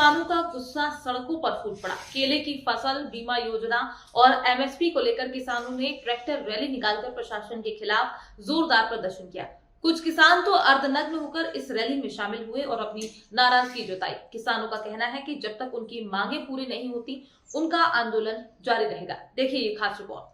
किसानों का गुस्सा सड़कों पर फूट पड़ा। केले की फसल बीमा योजना और एमएसपी को लेकर किसानों ने ट्रैक्टर रैली निकालकर प्रशासन के खिलाफ जोरदार प्रदर्शन किया। कुछ किसान तो अर्धनग्न होकर इस रैली में शामिल हुए और अपनी नाराजगी जताई। किसानों का कहना है कि जब तक उनकी मांगे पूरी नहीं होती, उनका आंदोलन जारी रहेगा। देखिए ये खास रिपोर्ट।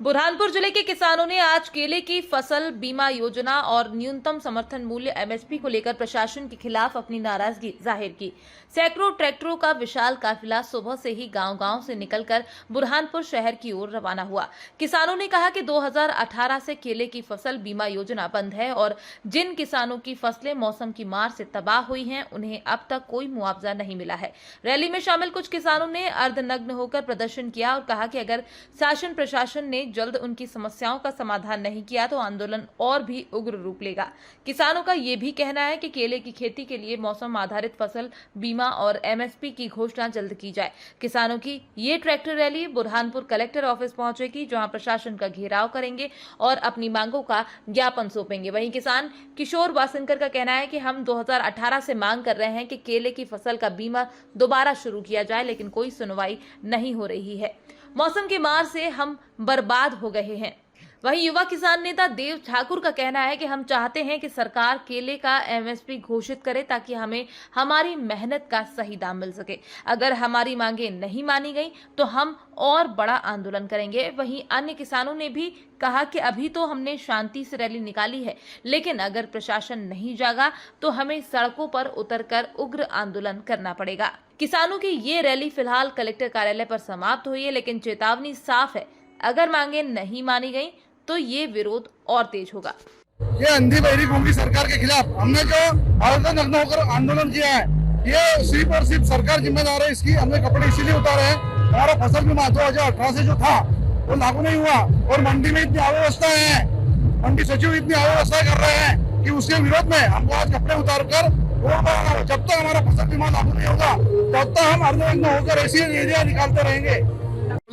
बुरहानपुर जिले के किसानों ने आज केले की फसल बीमा योजना और न्यूनतम समर्थन मूल्य एमएसपी को लेकर प्रशासन के खिलाफ अपनी नाराजगी जाहिर की। सैकड़ों ट्रैक्टरों का विशाल काफिला सुबह से ही गांव-गांव से निकलकर बुरहानपुर शहर की ओर रवाना हुआ। किसानों ने कहा कि 2018 से केले की फसल बीमा योजना बंद है और जिन किसानों की फसलें मौसम की मार से तबाह हुई हैं, उन्हें अब तक कोई मुआवजा नहीं मिला है। रैली में शामिल कुछ किसानों ने अर्धनग्न होकर प्रदर्शन किया और कहा कि अगर शासन प्रशासन ने जल्द उनकी समस्याओं का समाधान नहीं किया तो आंदोलन और भी उग्र रूप लेगा। किसानों का यह भी कहना है कि केले की खेती के लिए मौसम आधारित फसल बीमा और एमएसपी की घोषणा जल्द की जाए। किसानों की ये tractor rally Burhanpur collector office पहुंचेगी, जहां प्रशासन का घेराव करेंगे और अपनी मांगों का ज्ञापन सौंपेंगे। वहीं किसान किशोर वासनकर का कहना है कि हम 2018 से मांग कर रहे हैं कि केले की फसल का बीमा दोबारा शुरू किया जाए, लेकिन कोई सुनवाई नहीं हो रही है। मौसम की मार से हम बर्बाद हो गए हैं। वहीं युवा किसान नेता देव ठाकुर का कहना है कि हम चाहते हैं कि सरकार केले का एमएसपी घोषित करे ताकि हमें हमारी मेहनत का सही दाम मिल सके। अगर हमारी मांगे नहीं मानी गई तो हम और बड़ा आंदोलन करेंगे। वहीं अन्य किसानों ने भी कहा कि अभी तो हमने शांति से रैली निकाली है, लेकिन अगर प्रशासन नहीं जागा तो हमें सड़कों पर उतरकर उग्र आंदोलन करना पड़ेगा। किसानों की ये रैली फिलहाल कलेक्टर कार्यालय पर समाप्त हुई है, लेकिन चेतावनी साफ है, अगर मांगे नहीं मानी गई तो ये विरोध और तेज होगा। ये अंधी बहरी गूंगी सरकार के खिलाफ हमने जो अर्धनग्न होकर आंदोलन किया है, ये सिर्फ और सिर्फ सरकार जिम्मेदार है इसकी। हमने कपड़े इसीलिए उतारे हैं, हमारा फसल बीमा 2018 से जो था वो लागू नहीं हुआ और मंडी में इतनी अव्यवस्थाएं हैं, मंडी सचिव इतनी अव्यवस्था कर रहे हैं कि उसके विरोध में हमको आज कपड़े उतार कर जब तक हमारा फसल बीमा लागू नहीं होगा तब तक हम अर्धनग्न होकर ऐसी एरिया निकालते रहेंगे।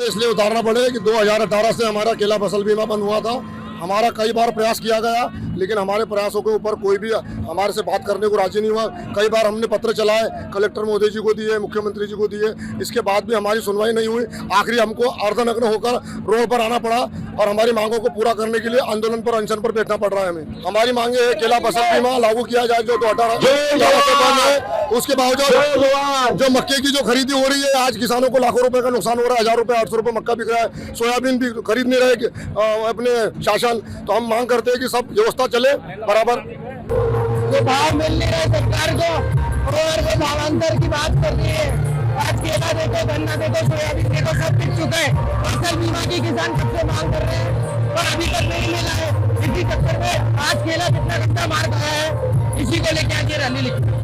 इसलिए उतारना पड़ेगा कि 2018 से हमारा केला फसल बीमा बंद हुआ था। हमारा कई बार प्रयास किया गया, लेकिन हमारे प्रयासों के ऊपर कोई भी हमारे से बात करने को राजी नहीं हुआ। कई बार हमने पत्र चलाए, कलेक्टर महोदय जी को दिए, मुख्यमंत्री जी को दिए, इसके बाद भी हमारी सुनवाई नहीं हुई। आखिरी हमको अर्धनग्न होकर रोड पर आना पड़ा और हमारी मांगों को पूरा करने के लिए आंदोलन पर, अनशन पर बैठना पड़ रहा है हमें। हमारी मांगे है केला फसल बीमा लागू किया जाए जो 2018 से बंद है। उसके बावजूद जो मक्के की जो खरीदी हो रही है, आज किसानों को लाखों रुपए का नुकसान हो रहा है। 1000 रुपए 800 रुपए मक्का बिक रहा है, सोयाबीन भी खरीद नहीं रहे अपने शासन। तो हम मांग करते हैं कि सब व्यवस्था चले बराबर। जो भाव मिल नहीं रहे सरकार को और वो भावांतर की बात कर रही है। आज केला देखो, गन्ना देखो, सोयाबीन देखो, सब बिक चुका है। फसल बीमा की किसान सबसे मांग कर रहे हैं और अभी तक नहीं मिला है। इसी चक्कर में आज केला कितना गंदा मार खाया है, इसी को लेकर आज ये रैली लिखी।